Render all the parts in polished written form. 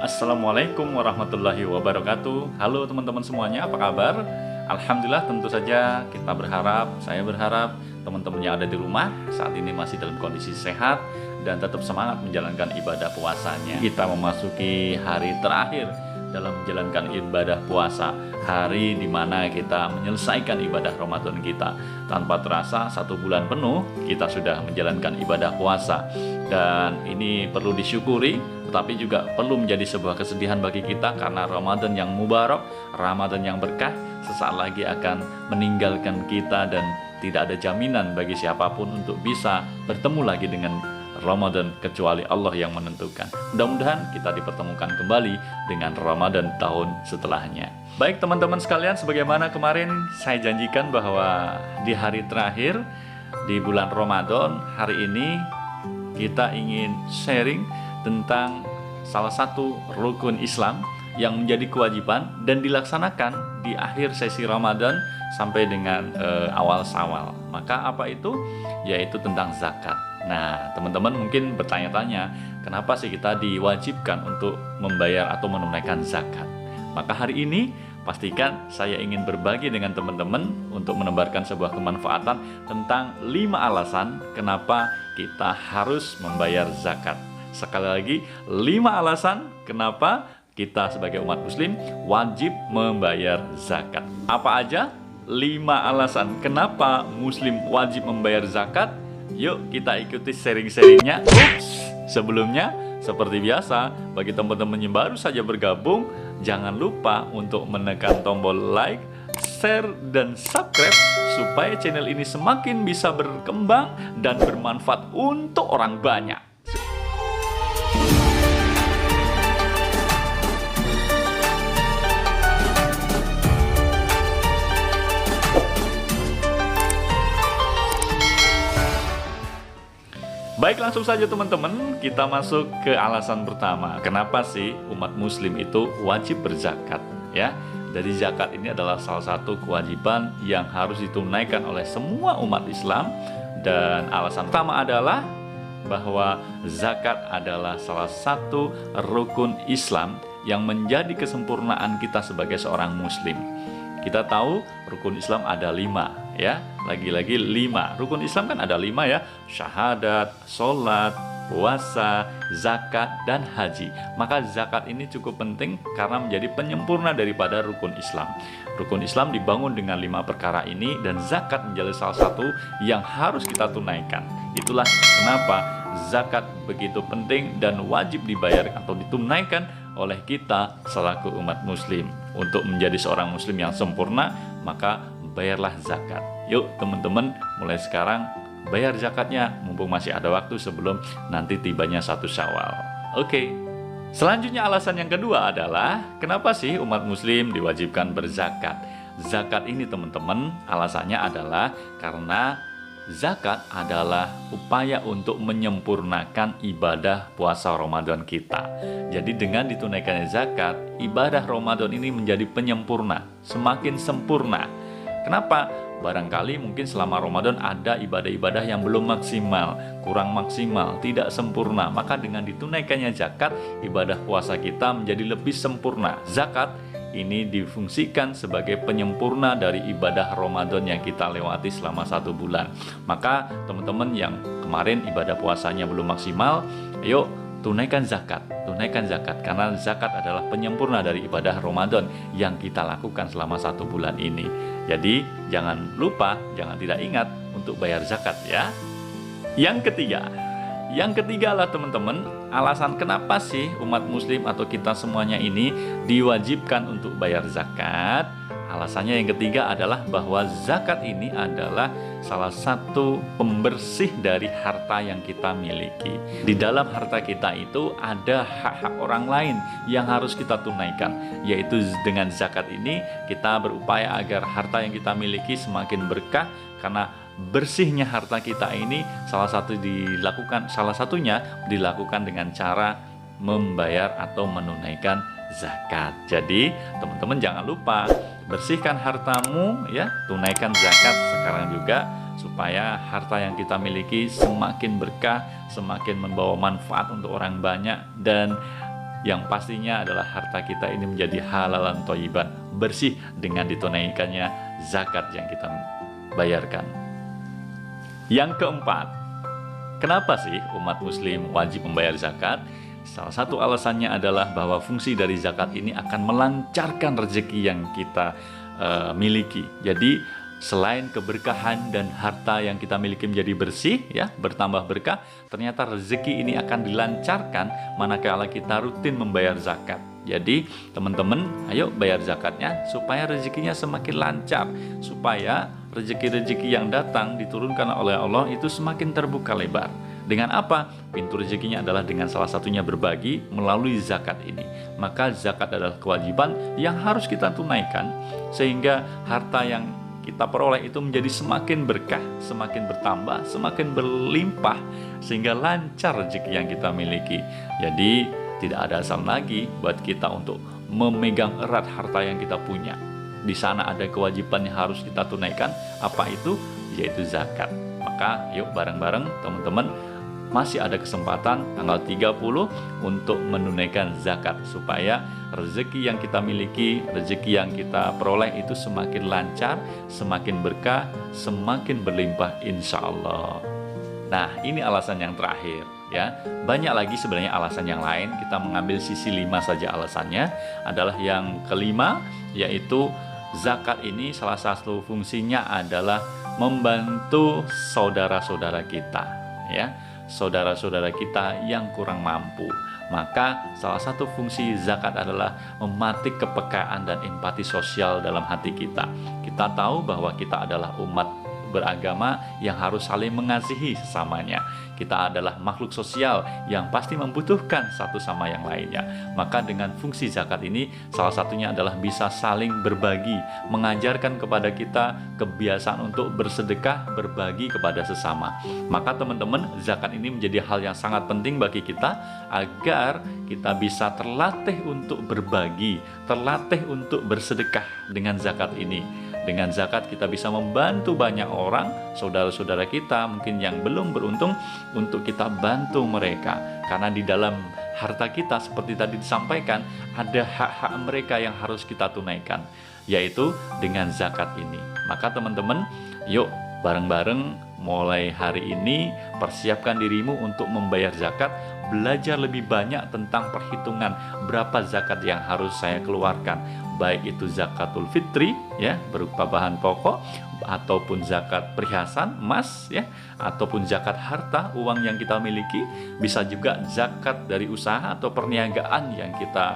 Assalamualaikum warahmatullahi wabarakatuh. Halo teman-teman semuanya, apa kabar? Alhamdulillah, tentu saja saya berharap teman-teman yang ada di rumah saat ini masih dalam kondisi sehat dan tetap semangat menjalankan ibadah puasanya. Kita memasuki hari terakhir dalam menjalankan ibadah puasa, hari dimana kita menyelesaikan ibadah Ramadan kita. Tanpa terasa 1 bulan penuh kita sudah menjalankan ibadah puasa, dan ini perlu disyukuri, tetapi juga perlu menjadi sebuah kesedihan bagi kita karena Ramadan yang mubarak, Ramadan yang berkah sesaat lagi akan meninggalkan kita, dan tidak ada jaminan bagi siapapun untuk bisa bertemu lagi dengan Ramadan kecuali Allah yang menentukan. Mudah-mudahan kita dipertemukan kembali dengan Ramadan tahun setelahnya. Baik teman-teman sekalian, sebagaimana kemarin saya janjikan bahwa di hari terakhir di bulan Ramadan, hari ini kita ingin sharing tentang salah satu rukun Islam yang menjadi kewajiban dan dilaksanakan di akhir sesi Ramadan sampai dengan awal Syawal. Maka apa itu? Yaitu tentang zakat. Nah, teman-teman mungkin bertanya-tanya, kenapa sih kita diwajibkan untuk membayar atau menunaikan zakat? Maka hari ini pastikan saya ingin berbagi dengan teman-teman untuk menebarkan sebuah kemanfaatan tentang 5 alasan kenapa kita harus membayar zakat. Sekali lagi, 5 alasan kenapa kita sebagai umat muslim wajib membayar zakat. Apa aja 5 alasan kenapa muslim wajib membayar zakat? Yuk kita ikuti sharing-sharingnya. Sebelumnya, seperti biasa, bagi teman-teman yang baru saja bergabung, jangan lupa untuk menekan tombol like, share, dan subscribe supaya channel ini semakin bisa berkembang dan bermanfaat untuk orang banyak. Baik, langsung saja teman-teman, kita masuk ke alasan pertama. Kenapa sih umat muslim itu wajib berzakat? Ya, dari zakat ini adalah salah satu kewajiban yang harus ditunaikan oleh semua umat Islam. Dan alasan pertama adalah bahwa zakat adalah salah satu rukun Islam yang menjadi kesempurnaan kita sebagai seorang muslim. Kita tahu rukun Islam ada 5, ya. Lagi-lagi 5. Rukun Islam kan ada 5 ya. Syahadat, sholat, puasa, zakat, dan haji. Maka zakat ini cukup penting karena menjadi penyempurna daripada rukun Islam. Rukun Islam dibangun dengan 5 perkara ini, dan zakat menjadi salah satu yang harus kita tunaikan. Itulah kenapa zakat begitu penting dan wajib dibayar atau ditunaikan oleh kita selaku umat muslim. Untuk menjadi seorang muslim yang sempurna, maka bayarlah zakat. Yuk teman-teman, mulai sekarang bayar zakatnya mumpung masih ada waktu sebelum nanti tibanya 1 Syawal. Oke. Selanjutnya alasan yang kedua adalah kenapa sih umat muslim diwajibkan berzakat? Zakat ini teman-teman, alasannya adalah karena zakat adalah upaya untuk menyempurnakan ibadah puasa Ramadan kita. Jadi dengan ditunaikannya zakat, ibadah Ramadan ini menjadi penyempurna, semakin sempurna. Kenapa? Barangkali mungkin selama Ramadan ada ibadah-ibadah yang belum maksimal, kurang maksimal, tidak sempurna. Maka dengan ditunaikannya zakat, ibadah puasa kita menjadi lebih sempurna. Zakat ini difungsikan sebagai penyempurna dari ibadah Ramadan yang kita lewati selama 1 bulan. Maka teman-teman yang kemarin ibadah puasanya belum maksimal, ayo tunaikan zakat karena zakat adalah penyempurna dari ibadah Ramadan yang kita lakukan selama 1 bulan ini. Jadi jangan lupa, jangan tidak ingat untuk bayar zakat ya. Yang ketiga adalah teman-teman, alasan kenapa sih umat muslim atau kita semuanya ini diwajibkan untuk bayar zakat. Alasannya yang ketiga adalah bahwa zakat ini adalah salah satu pembersih dari harta yang kita miliki. Di dalam harta kita itu ada hak-hak orang lain yang harus kita tunaikan, yaitu dengan zakat ini kita berupaya agar harta yang kita miliki semakin berkah. Karena bersihnya harta kita ini salah satunya dilakukan dengan cara membayar atau menunaikan zakat. Jadi teman-teman jangan lupa bersihkan hartamu ya, tunaikan zakat sekarang juga supaya harta yang kita miliki semakin berkah, semakin membawa manfaat untuk orang banyak, dan yang pastinya adalah harta kita ini menjadi halalan thayyiban, bersih dengan ditunaikannya zakat yang kita bayarkan. Yang keempat, kenapa sih umat muslim wajib membayar zakat? Salah satu alasannya adalah bahwa fungsi dari zakat ini akan melancarkan rezeki yang kita miliki. Jadi selain keberkahan dan harta yang kita miliki menjadi bersih, ya, bertambah berkah, ternyata rezeki ini akan dilancarkan manakala kita rutin membayar zakat. Jadi teman-teman, ayo bayar zakatnya supaya rezekinya semakin lancar, supaya rezeki-rezeki yang datang diturunkan oleh Allah itu semakin terbuka lebar. Dengan apa? Pintu rezekinya adalah dengan salah satunya berbagi melalui zakat ini. Maka zakat adalah kewajiban yang harus kita tunaikan, sehingga harta yang kita peroleh itu menjadi semakin berkah, semakin bertambah, semakin berlimpah, sehingga lancar rezeki yang kita miliki. Jadi tidak ada alasan lagi buat kita untuk memegang erat harta yang kita punya. Di sana ada kewajiban yang harus kita tunaikan. Apa itu? Yaitu zakat. Maka yuk bareng-bareng teman-teman, masih ada kesempatan tanggal 30 untuk menunaikan zakat, supaya rezeki yang kita miliki, rezeki yang kita peroleh itu semakin lancar, semakin berkah, semakin berlimpah insya Allah. Nah, ini alasan yang terakhir, ya. Banyak lagi sebenarnya alasan yang lain. Kita mengambil sisi 5 saja alasannya. Adalah yang kelima, yaitu zakat ini salah satu fungsinya adalah membantu saudara-saudara kita, ya, saudara-saudara kita yang kurang mampu. Maka salah satu fungsi zakat adalah mematik kepekaan dan empati sosial dalam hati kita. Kita tahu bahwa kita adalah umat beragama yang harus saling mengasihi sesamanya. Kita adalah makhluk sosial yang pasti membutuhkan satu sama yang lainnya. Maka dengan fungsi zakat ini, salah satunya adalah bisa saling berbagi, mengajarkan kepada kita kebiasaan untuk bersedekah, berbagi kepada sesama. Maka teman-teman, zakat ini menjadi hal yang sangat penting bagi kita, agar kita bisa terlatih untuk berbagi, terlatih untuk bersedekah dengan zakat ini. Dengan zakat kita bisa membantu banyak orang, saudara-saudara kita mungkin yang belum beruntung, untuk kita bantu mereka. Karena di dalam harta kita, seperti tadi disampaikan, ada hak-hak mereka yang harus kita tunaikan, yaitu dengan zakat ini. Maka teman-teman, yuk bareng-bareng mulai hari ini persiapkan dirimu untuk membayar zakat. Belajar lebih banyak tentang perhitungan berapa zakat yang harus saya keluarkan, baik itu zakatul fitri, ya, berupa bahan pokok, ataupun zakat perhiasan emas, ya, ataupun zakat harta uang yang kita miliki. Bisa juga zakat dari usaha atau perniagaan yang kita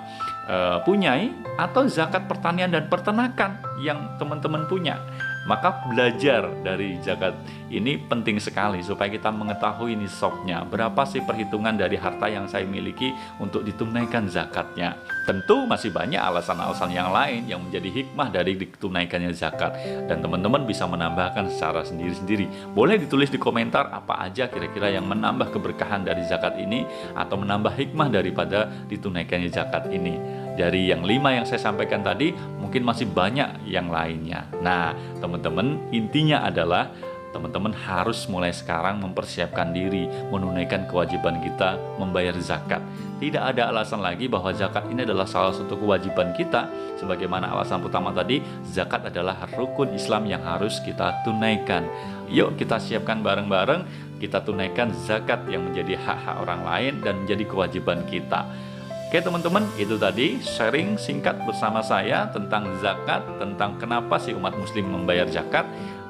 punyai, atau zakat pertanian dan peternakan yang teman-teman punya. Maka belajar dari zakat ini penting sekali, supaya kita mengetahui nisabnya, berapa sih perhitungan dari harta yang saya miliki untuk ditunaikan zakatnya. Tentu masih banyak alasan-alasan yang lain yang menjadi hikmah dari ditunaikannya zakat, dan teman-teman bisa menambahkan secara sendiri-sendiri. Boleh ditulis di komentar apa aja kira-kira yang menambah keberkahan dari zakat ini, atau menambah hikmah daripada ditunaikannya zakat ini. Dari yang 5 yang saya sampaikan tadi, mungkin masih banyak yang lainnya. Nah, teman-teman, intinya adalah teman-teman harus mulai sekarang mempersiapkan diri, menunaikan kewajiban kita membayar zakat. Tidak ada alasan lagi bahwa zakat ini adalah salah satu kewajiban kita. Sebagaimana alasan pertama tadi, zakat adalah rukun Islam yang harus kita tunaikan. Yuk kita siapkan bareng-bareng, kita tunaikan zakat yang menjadi hak-hak orang lain dan menjadi kewajiban kita. Oke teman-teman, itu tadi sharing singkat bersama saya tentang zakat, tentang kenapa sih umat muslim membayar zakat.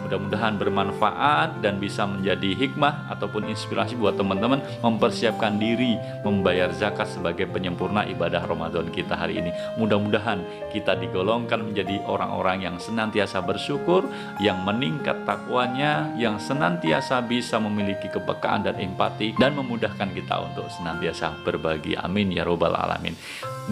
Mudah-mudahan bermanfaat dan bisa menjadi hikmah ataupun inspirasi buat teman-teman mempersiapkan diri membayar zakat sebagai penyempurna ibadah Ramadan kita hari ini. Mudah-mudahan kita digolongkan menjadi orang-orang yang senantiasa bersyukur, yang meningkat takwanya, yang senantiasa bisa memiliki kepekaan dan empati, dan memudahkan kita untuk senantiasa berbagi. Amin ya robbal alamin.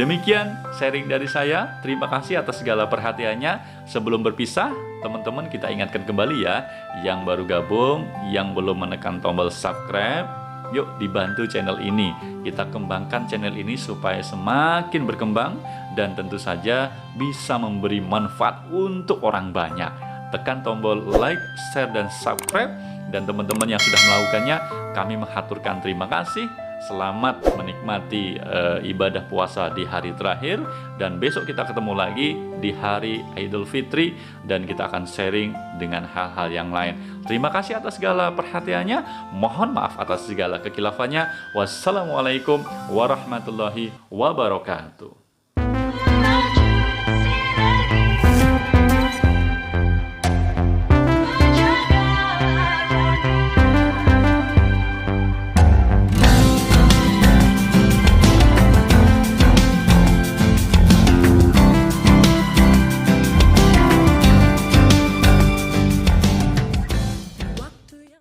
Demikian sharing dari saya. Terima kasih atas segala perhatiannya. Sebelum berpisah, teman-teman, kita ingatkan kembali ya, yang baru gabung, yang belum menekan tombol subscribe, yuk dibantu channel ini. Kita kembangkan channel ini supaya semakin berkembang dan tentu saja bisa memberi manfaat untuk orang banyak. Tekan tombol like, share, dan subscribe. Dan teman-teman yang sudah melakukannya, kami mengaturkan terima kasih. selamat menikmati ibadah puasa di hari terakhir, dan besok kita ketemu lagi di hari Idul Fitri dan kita akan sharing dengan hal-hal yang lain. Terima kasih atas segala perhatiannya. Mohon maaf atas segala kekilafannya. Wassalamualaikum warahmatullahi wabarakatuh.